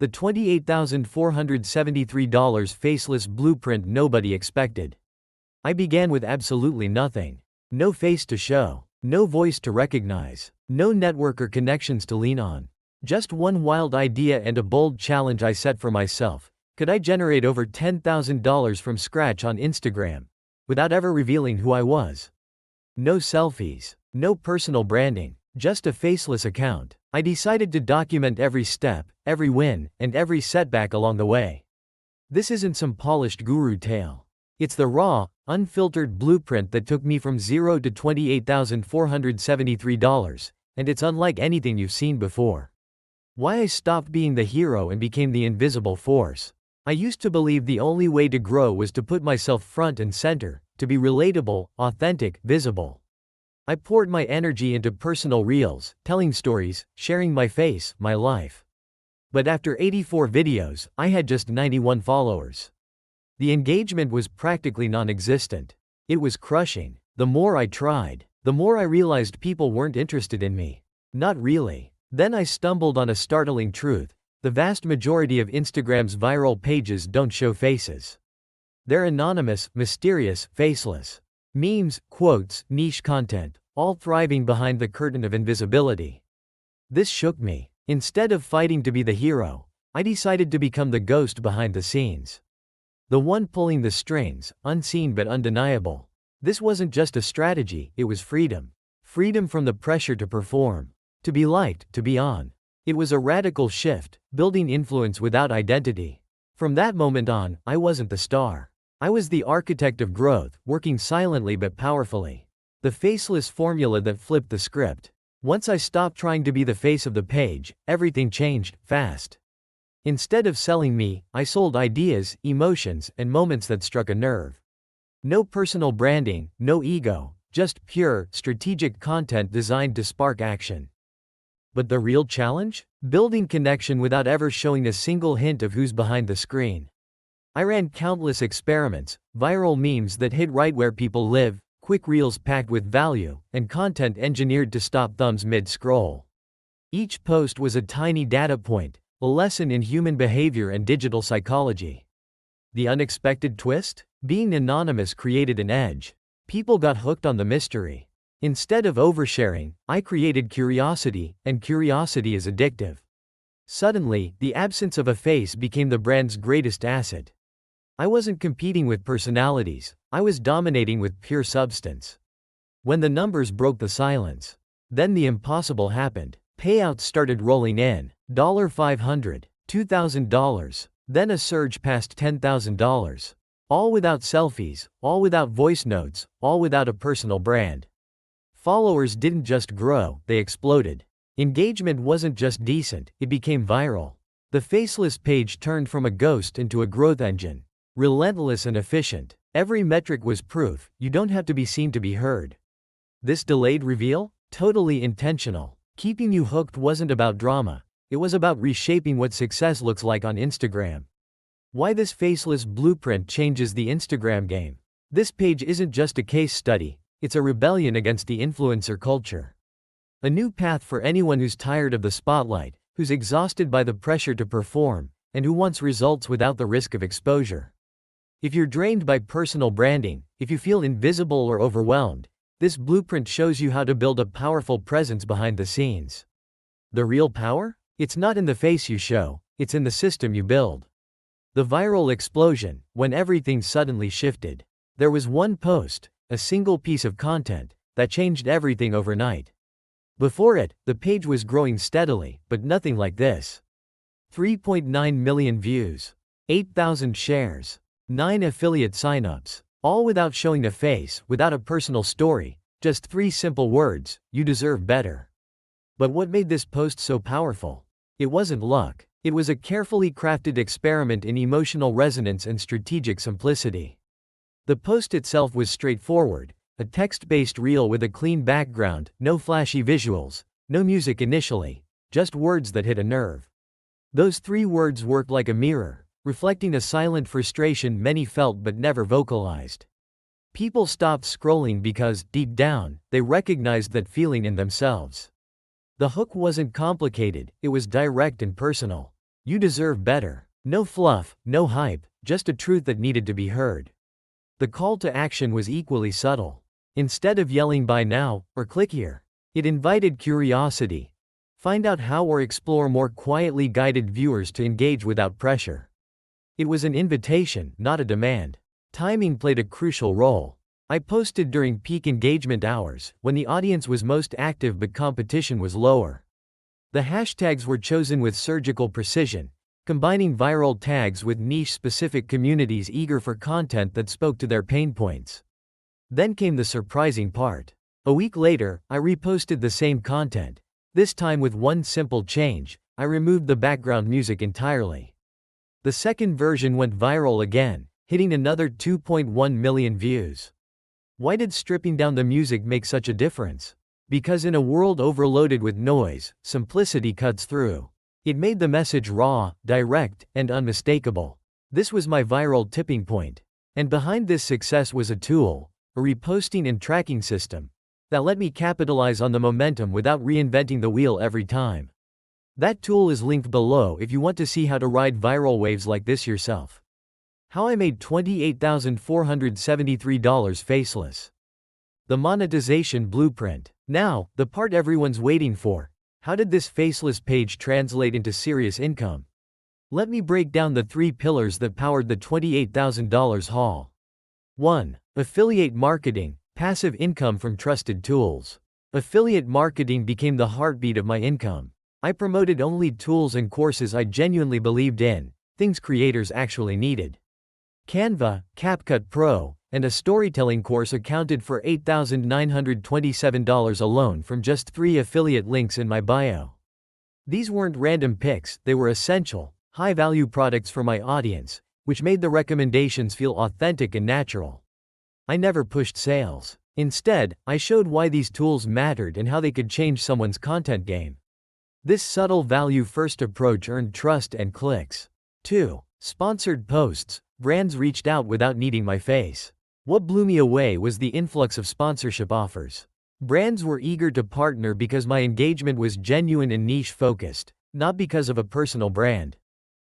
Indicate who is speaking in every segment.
Speaker 1: The $28,473 faceless blueprint nobody expected. I began with absolutely nothing. No face to show. No voice to recognize. No network or connections to lean on. Just one wild idea and a bold challenge I set for myself. Could I generate over $10,000 from scratch on Instagram, without ever revealing who I was? No selfies. No personal branding. Just a faceless account. I decided to document every step, every win, and every setback along the way. This isn't some polished guru tale. It's the raw, unfiltered blueprint that took me from zero to $28,473, and it's unlike anything you've seen before. Why I stopped being the hero and became the invisible force. I used to believe the only way to grow was to put myself front and center, to be relatable, authentic, visible. I poured my energy into personal reels, telling stories, sharing my face, my life. But after 84 videos, I had just 91 followers. The engagement was practically non-existent. It was crushing. The more I tried, the more I realized people weren't interested in me. Not really. Then I stumbled on a startling truth. The vast majority of Instagram's viral pages don't show faces. They're anonymous, mysterious, faceless. Memes, quotes, niche content, all thriving behind the curtain of invisibility. This shook me. Instead of fighting to be the hero, I decided to become the ghost behind the scenes. The one pulling the strings, unseen but undeniable. This wasn't just a strategy, it was freedom. Freedom from the pressure to perform. To be liked, to be on. It was a radical shift, building influence without identity. From that moment on, I wasn't the star. I was the architect of growth, working silently but powerfully. The faceless formula that flipped the script. Once I stopped trying to be the face of the page, everything changed, fast. Instead of selling me, I sold ideas, emotions, and moments that struck a nerve. No personal branding, no ego, just pure, strategic content designed to spark action. But the real challenge? Building connection without ever showing a single hint of who's behind the screen. I ran countless experiments, viral memes that hit right where people live, quick reels packed with value, and content engineered to stop thumbs mid-scroll. Each post was a tiny data point, a lesson in human behavior and digital psychology. The unexpected twist? Being anonymous created an edge. People got hooked on the mystery. Instead of oversharing, I created curiosity, and curiosity is addictive. Suddenly, the absence of a face became the brand's greatest asset. I wasn't competing with personalities, I was dominating with pure substance. When the numbers broke the silence, then the impossible happened. Payouts started rolling in, $500, $2,000, then a surge past $10,000. All without selfies, all without voice notes, all without a personal brand. Followers didn't just grow, they exploded. Engagement wasn't just decent, it became viral. The faceless page turned from a ghost into a growth engine. Relentless and efficient. Every metric was proof, you don't have to be seen to be heard. This delayed reveal? Totally intentional. Keeping you hooked wasn't about drama, it was about reshaping what success looks like on Instagram. Why this faceless blueprint changes the Instagram game. This page isn't just a case study, it's a rebellion against the influencer culture. A new path for anyone who's tired of the spotlight, who's exhausted by the pressure to perform, and who wants results without the risk of exposure. If you're drained by personal branding, if you feel invisible or overwhelmed, this blueprint shows you how to build a powerful presence behind the scenes. The real power? It's not in the face you show, it's in the system you build. The viral explosion, when everything suddenly shifted. There was one post, a single piece of content, that changed everything overnight. Before it, the page was growing steadily, but nothing like this. 3.9 million views, 8,000 shares, 9 affiliate signups, all without showing a face, without a personal story, just 3 simple words: you deserve better. But what made this post so powerful? It wasn't luck. It was a carefully crafted experiment in emotional resonance and strategic simplicity. The post itself was straightforward, a text-based reel with a clean background, no flashy visuals, no music initially, just words that hit a nerve. Those 3 words worked like a mirror, reflecting a silent frustration many felt but never vocalized. People stopped scrolling because, deep down, they recognized that feeling in themselves. The hook wasn't complicated, it was direct and personal. You deserve better. No fluff, no hype, just a truth that needed to be heard. The call to action was equally subtle. Instead of yelling "buy now" or "click here," it invited curiosity. Find out how or explore more, quietly guided viewers to engage without pressure. It was an invitation, not a demand. Timing played a crucial role. I posted during peak engagement hours, when the audience was most active but competition was lower. The hashtags were chosen with surgical precision, combining viral tags with niche-specific communities eager for content that spoke to their pain points. Then came the surprising part. A week later, I reposted the same content. This time with one simple change: I removed the background music entirely. The second version went viral again, hitting another 2.1 million views. Why did stripping down the music make such a difference? Because in a world overloaded with noise, simplicity cuts through. It made the message raw, direct, and unmistakable. This was my viral tipping point. And behind this success was a tool, a reposting and tracking system, that let me capitalize on the momentum without reinventing the wheel every time. That tool is linked below if you want to see how to ride viral waves like this yourself. How I made $28,473 faceless. The monetization blueprint. Now, the part everyone's waiting for. How did this faceless page translate into serious income? Let me break down the 3 pillars that powered the $28,000 haul. 1. Affiliate marketing, passive income from trusted tools. Affiliate marketing became the heartbeat of my income. I promoted only tools and courses I genuinely believed in, things creators actually needed. Canva, CapCut Pro, and a storytelling course accounted for $8,927 alone from just 3 affiliate links in my bio. These weren't random picks, they were essential, high-value products for my audience, which made the recommendations feel authentic and natural. I never pushed sales. Instead, I showed why these tools mattered and how they could change someone's content game. This subtle value-first approach earned trust and clicks. 2. Sponsored posts. Brands reached out without needing my face. What blew me away was the influx of sponsorship offers. Brands were eager to partner because my engagement was genuine and niche-focused, not because of a personal brand.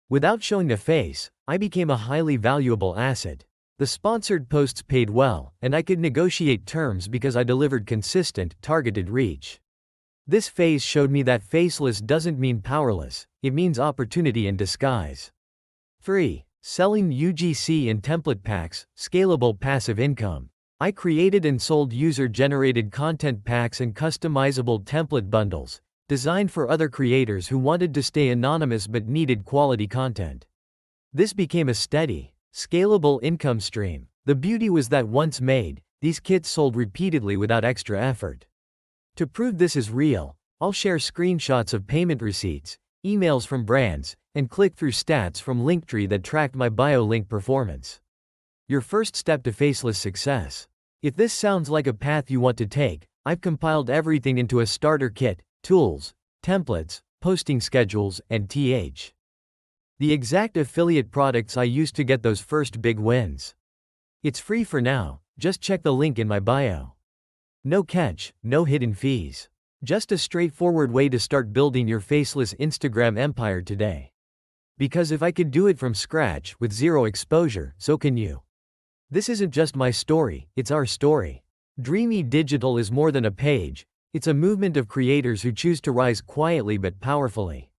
Speaker 1: Without showing a face, I became a highly valuable asset. The sponsored posts paid well, and I could negotiate terms because I delivered consistent, targeted reach. This phase showed me that faceless doesn't mean powerless, it means opportunity in disguise. 3. Selling UGC and template packs, scalable passive income. I created and sold user-generated content packs and customizable template bundles, designed for other creators who wanted to stay anonymous but needed quality content. This became a steady, scalable income stream. The beauty was that once made, these kits sold repeatedly without extra effort. To prove this is real, I'll share screenshots of payment receipts, emails from brands, and click-through stats from Linktree that tracked my bio link performance. Your first step to faceless success. If this sounds like a path you want to take, I've compiled everything into a starter kit: tools, templates, posting schedules, and the exact affiliate products I used to get those first big wins. It's free for now, just check the link in my bio. No catch, no hidden fees. Just a straightforward way to start building your faceless Instagram empire today. Because if I could do it from scratch with zero exposure, so can you. This isn't just my story, it's our story. Dreamy Digital is more than a page, it's a movement of creators who choose to rise quietly but powerfully.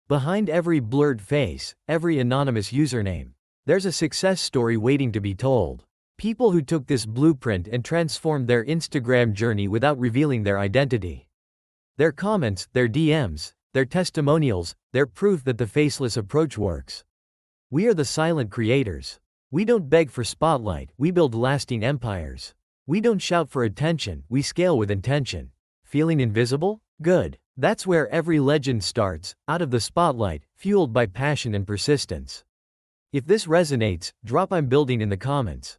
Speaker 1: Behind every blurred face, every anonymous username, there's a success story waiting to be told. People who took this blueprint and transformed their Instagram journey without revealing their identity. Their comments, their DMs, their testimonials, they're proof that the faceless approach works. We are the silent creators. We don't beg for spotlight, we build lasting empires. We don't shout for attention, we scale with intention. Feeling invisible? Good. That's where every legend starts, out of the spotlight, fueled by passion and persistence. If this resonates, drop "I'm building" in the comments.